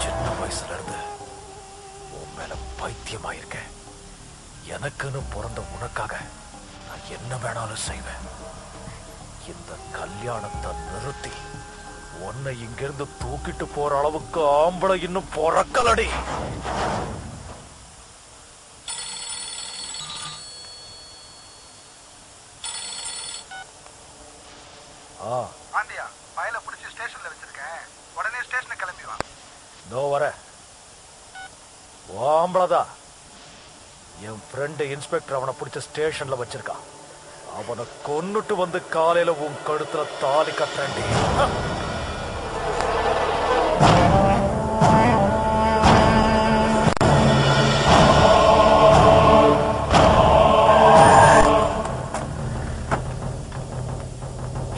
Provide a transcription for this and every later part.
சின்ன வயசுல இருந்து உன் மேல பைத்தியமாயிருக்கேன். எனக்குன்னு பிறந்த உனக்காக நான் என்ன வேணாலும் செய்வேன். இந்த கல்யாணத்தை நிறுத்தி உன்னை இங்கிருந்து தூக்கிட்டு போற அளவுக்கு ஆம்பளை இன்னும் பொறக்கலடி. பாண்டியா, ஃபைலை பிடிச்சி ஸ்டேஷன்ல வச்சிருக்கேன். உடனே ஸ்டேஷனுக்கு கிளம்பி வா. இதோ வர. ஆம்பளதா என் ஃப்ரெண்டு இன்ஸ்பெக்டர் அவனை பிடிச்ச ஸ்டேஷன்ல வச்சிருக்கான். அவனை கொன்னுட்டு வந்து காலையில உன் கழுத்துல தாலி கட்டண்டி.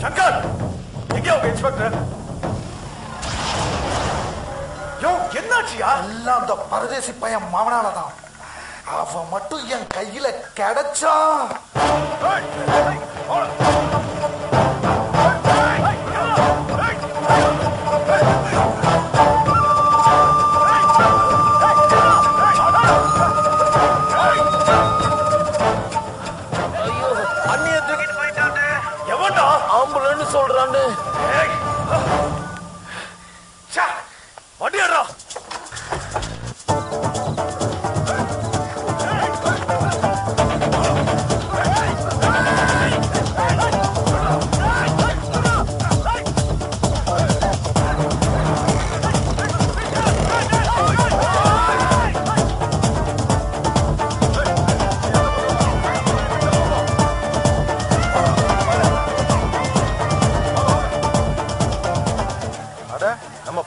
சங்கர், எங்கே உங்க இன்ஸ்பெக்டர்? என்னாச்சியா? எல்லாம் அந்த பரதேசி பையன் மாமனாலதான். அவன் மட்டும் என் கையில கிடைச்சா அண்ணிய தூக்கிட்டு போயிட்டாரு. எவன்டா ஆம்புலன்னு சொல்றான்னு? வண்டியாடா.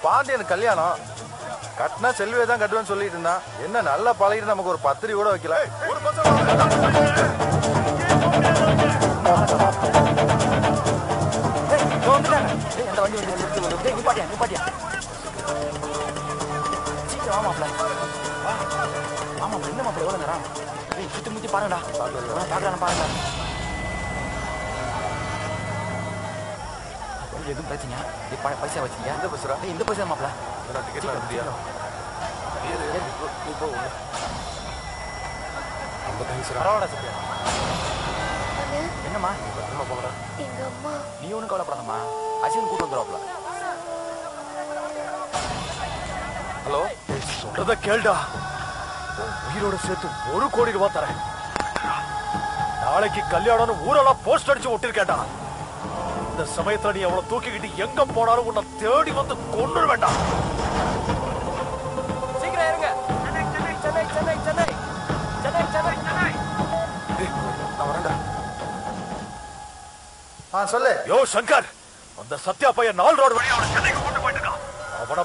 பாண்டியன் கல்யாணம் கட்டினா செல்வியை தான் கட்டுவேன்னு சொல்லிட்டு இருந்தான். என்ன நல்லா பழகிட்டு நமக்கு ஒரு பத்திரி கூட வைக்கல. சுத்தி முத்தி பாருங்கடா, பாக்கலாம் பாருங்க. எதுவும் பிரச்சனையா? பைசா வச்சுங்க. எந்த பைசா? இந்த பைசா மாப்பிள. டிக்கெட்லாம் ரெடியா? என்னம்மா எங்க அம்மா? நீ ஒன்றும் கவலைப்படாதம்மா, அசிவன் கூட்டு வந்துடுவாப்ல. ஹலோ, சொல்றத கேள்டா. உயிரோட சேர்த்து 1 கோடி ரூபாய் தரேன். நாளைக்கு கல்யாணம் ஊரெல்லாம் போஸ்ட் அடிச்சு ஒட்டிருக்கேன்டா. இந்த சமயத்துல நீ அவளை தூக்கிக்கிட்டு எங்க போனாலும் உன்னை தேடி வந்து கொண்டு வேண்டாம். சீக்கிரம் இருங்க. சென்னை சென்னை சென்னை சென்னை சென்னை சென்னை சென்னை சென்னை. நான் வரேன்டா. சொல்லு. யோ சங்கர், அந்த சத்யா பையன் 4 ரோடு வழியா அவனை சென்னைக்கு கொண்டு போயிட்டு இருக்கான். அவனை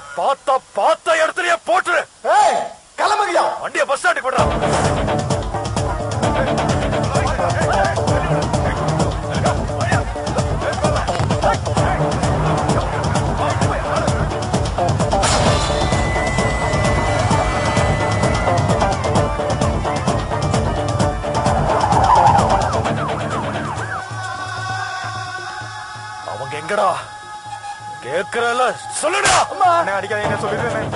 பார்த்த இடத்துலயே போட்டுரு. கிளம்புறியா? வண்டியை பஸ் ஸ்டாண்டுக்கு போடுறான். அவங்க எங்கடா? கேக்குறல சொல்லுடா. அடிக்காதீங்க சொல்லிடுறேன்.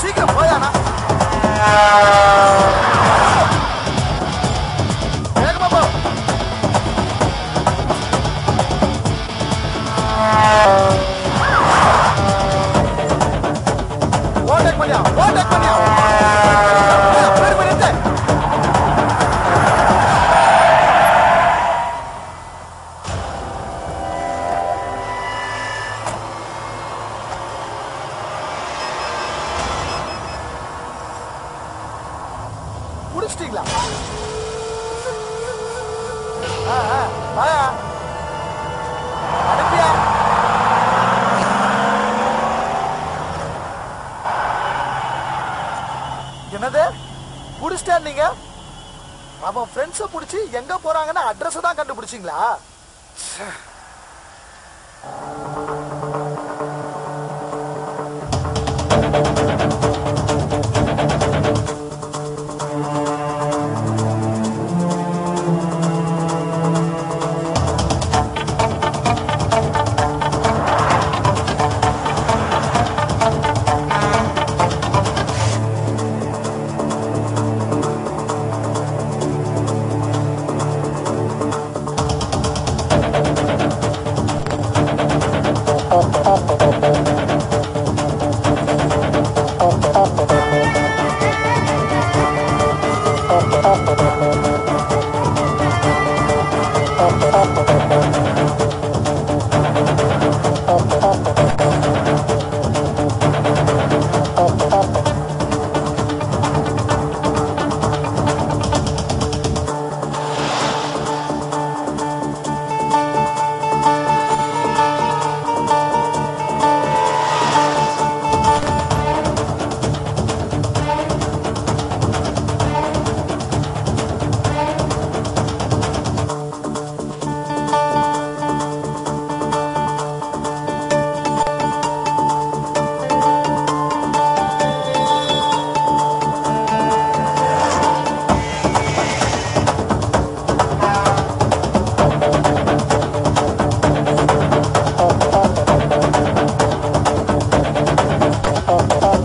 சீக்கிரம் போயானா? வேகமா போ. ஓடக் பண்ணியா, ஓடக் பண்ணியா. முடிச்சிட்டீங்களா? அனுப்பியா? என்னது புடிச்சிட்டா? நீங்க அவன் ஃப்ரெண்ட்ஸ புடிச்சு எங்க போறாங்கன்னு அட்ரஸ் தான் கண்டுபிடிச்சிங்களா?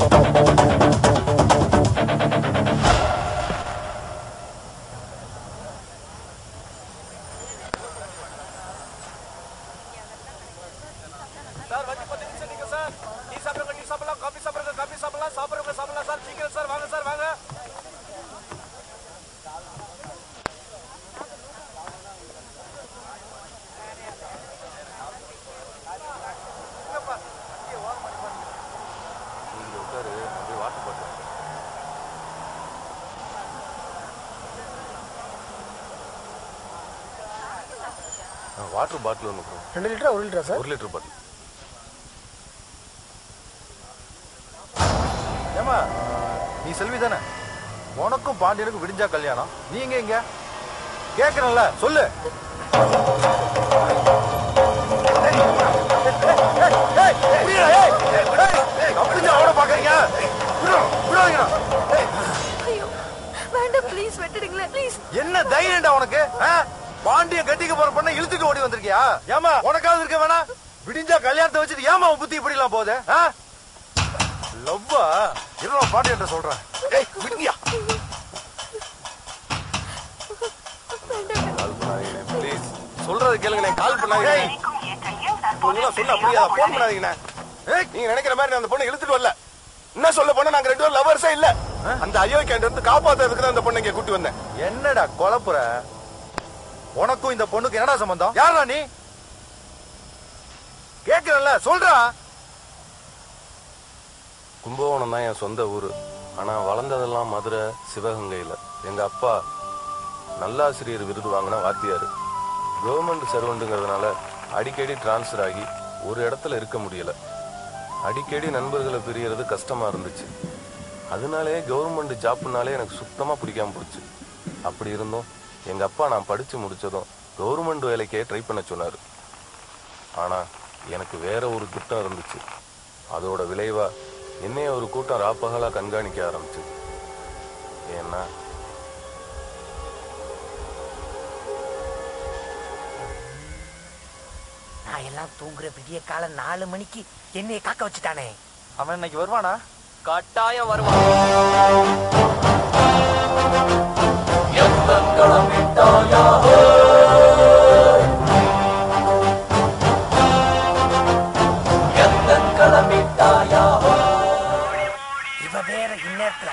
சார் வந்து 10 நிமிஷம் நீங்க சார் டீ சாப்பிடுங்க டீ சாப்பிடலாம் காபி சாப்பிடுங்க காபி சாப்பிடலாம் சாப்பிடுங்க சாப்பிடலாம் சார் சீக்கிரம் சார் வாங்க சார் வாங்க வாட்டர் பாட்டில் ஒன்று 2 லிட்டரா 1 லிட்டரா சார்? 1 litre bottle. ஏமா நீ செல்வி தானே? உனக்கும் பாண்டியனுக்கும் விடிஞ்சா கல்யாணம், நீங்க எங்க கேக்குறல சொல்லு. அவனை பாக்குறீங்க? என்ன தைரியம்டா உனக்கு? பாண்டியன் கட்டிக்க போற பொண்ணை இழுத்துட்டு ஓடி வந்திருக்கியா? ஏமா உனக்காவது இருக்க வேணா? விடிஞ்சா கல்யாணத்தை வச்சுட்டு ஏமா புத்தி இப்படி எல்லாம் போகுது? லவ்வா இருவா பாண்டியன் சொல்றேன். விடுங்கயா ப்ளீஸ் சொல்றது கேளுங்க. கால் பண்ணாதீங்க. சொன்ன புரியாதா? போன் பண்ணாதீங்கண்ணா. நீங்க நினைக்கிற மாதிரி அந்த பொண்ணை இழுத்துட்டு வரல. என்ன சொல்ல போனா நாங்க 2 பேரும் லவர்ஸே இல்ல. அந்த அயோக்கியன்ட்ட இருந்து காப்பாத்துறதுக்கு தான் அந்த பொண்ணை இங்க கூட்டி வந்தேன். என்னடா குழப்புற? உனக்கும் இந்த பொண்ணுக்கு என்னடா சம்பந்தம்? யாரா நீ? கேக்குறல்ல சொல்றா. கும்பகோணம் தான் என் சொந்த ஊரு. ஆனா வளர்ந்ததெல்லாம் மதுரை சிவகங்கையில. எங்க அப்பா நல்லாசிரியர் விருது வாங்கின வாத்தியாரு. கவர்மெண்ட் சர்வெண்ட்டுங்கிறதுனால அடிக்கடி டிரான்ஸ்ஃபர் ஆகி ஒரு இடத்துல இருக்க முடியல. அடிக்கடி நண்பர்களை பிரியறது கஷ்டமா இருந்துச்சு. அதனாலே கவர்மெண்ட் ஜாப்னாலே எனக்கு சுத்தமா பிடிக்காம போச்சு. அப்படி இருந்தும் எங்க அப்பா நான் படிச்சு முடிச்சதும் கவர்மெண்ட் வேலைக்கே ட்ரை பண்ண சொன்னாரு. ஆனா எனக்கு வேற ஒரு திட்டம் இருந்துச்சு. அதோட விளைவா என்னைய ஒரு கூட்டம் ராப்பகலா கண்காணிக்க ஆரம்பிச்சு. ஏன்னா நான் எல்லாம் தூங்குற விடிய காலம் 4 மணிக்கு என்னைய காக்க வச்சுட்டானே. அவன் இன்னைக்கு வருவானா? கட்டாயம் வருவான். இவ வேற இந்நேரத்துல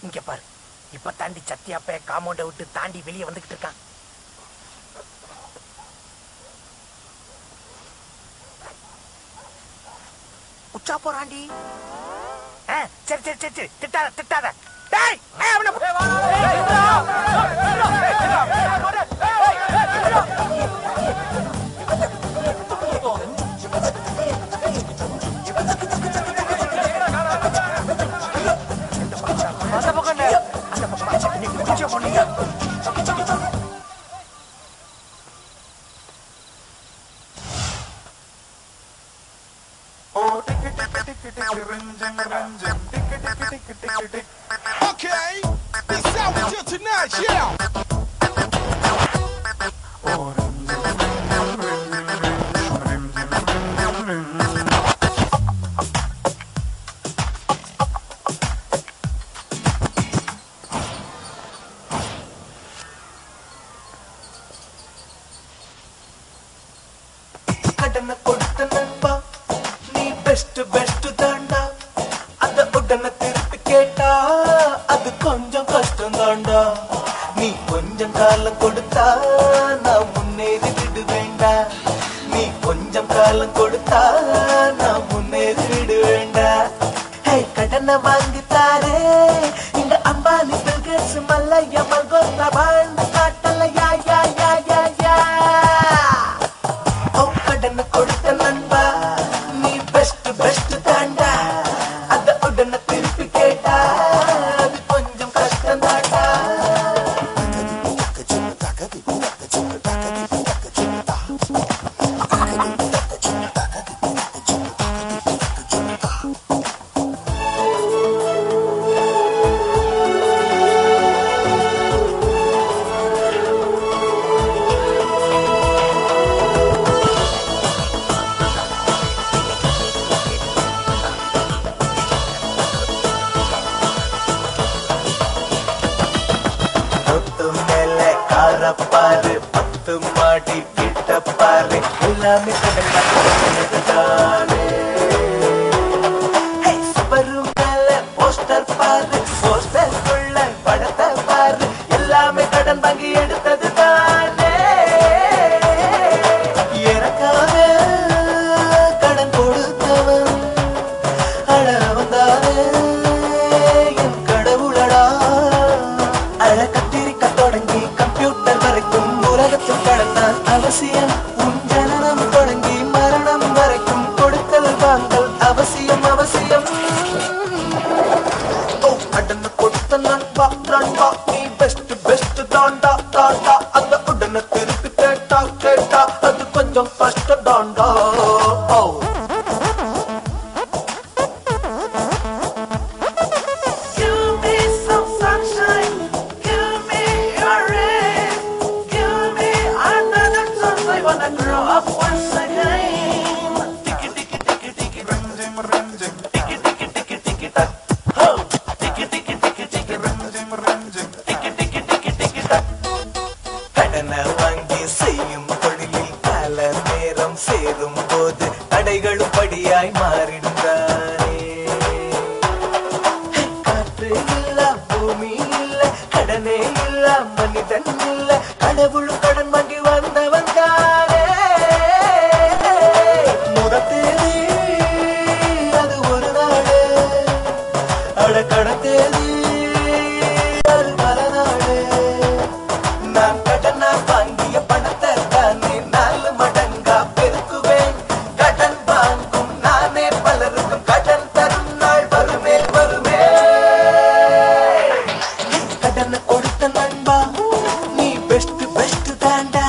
இங்க பாரு. இப்ப தாண்டி சத்தியாப்ப காம்பவுண்ட விட்டு தாண்டி வெளியே வந்துகிட்டு இருக்கான். உச்சா போறாண்டி. சரி சரி சரி சரி திட்டாத திட்டாத. டேய் அவன அந்த பக்கம் நீ குடிச்ச போனீங்க. Okay, this is how we do tonight, yeah. கடனை கொடுத்த நண்பா நீ பெஸ்ட் பெஸ்ட் தாண்டா. அத உடனே திருப்பி கேட்டா அது கொஞ்சம் கஷ்டம் தாண்டா. நீ கொஞ்சம் காலம் கொடுத்தா நான் முன்னேறி விடுவேண்டா. நீ கொஞ்சம் காலம் கொடுத்தா நான் முன்னேறி விடுவேண்டா. ஹே கடனை வாங்கித்தாரே இங்க அம்பானி பில்கேட்ஸ் மல்லையா மல்கோத்ரா பாண்டு காட்டலையா யா யா யா யா. கடனை கொடுத்த நண்பா நீ பெஸ்ட் பெஸ்ட் தாண்டா. அத உடனே திருப்பி கேட்டா அது கொஞ்சம் கஷ்டம் தாண்டா. கார பாரு 10 மாடி கிட்ட பாரு எல்லாமே கடந்தானே வரும் மேல போஸ்டர் பாரு போஸ்டர் உள்ள படத்தை பாரு எல்லாமே கடன் வாங்கி எடுத்தது தானே எனக்காக கடன் கொடுத்தவன் அழ வந்தானே என் கடவுளடா அழ கத்திரிக்க தொடங்கி கம்ப்யூட்டர் வரைக்கும் உலகத்தில் கடந்தான் அவசியம் உன் ஜனனம் தொடங்கி மரணம் வரைக்கும் கொடுக்கல் வாங்கல் அவசியம் அவசியம் கடனை கொடுத்த நண்பா நண்பா நீ பெஸ்ட் பெஸ்ட் தாண்டா தாண்டா அந்த உடனே திருப்பி கேட்டா கேட்டா அது கொஞ்சம் கஷ்டம் தாண்டா கடனை வாங்கி செய்யும் தொழிலில் கால நேரம் சேரும் போது தடைகளும் படியாய் மாறிடுந்தானே காற்று இல்ல பூமி இல்ல கடனே இல்ல மனிதன் இல்ல கடவுளும் கடன் வாங்கி வந்தவன் தானே முதத்தேதி அது ஒரு நாடு அட கடத்தேதி அது பல நாடு நான் கடனா வாங்கிய பணத்தை தானே 4 மடங்கா பெருக்குவேன் கடன் வாங்கும் நானே பலருக்கும் கடன் தரும் நாள் வருமே வருமே கடனை கொடுத்த நண்பா நீ பெஸ்ட் பெஸ்ட் தாண்டா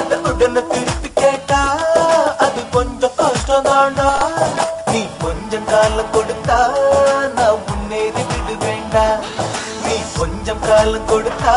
அந்த உடனே திருப்பி கேட்டா அது கொஞ்சம் கஷ்டம் தாண்டா நீ கொஞ்சம் காலம் கொடுத்தா நான் முன்னேறி விடுவேண்டா நீ கொஞ்சம் காலம் கொடுத்தா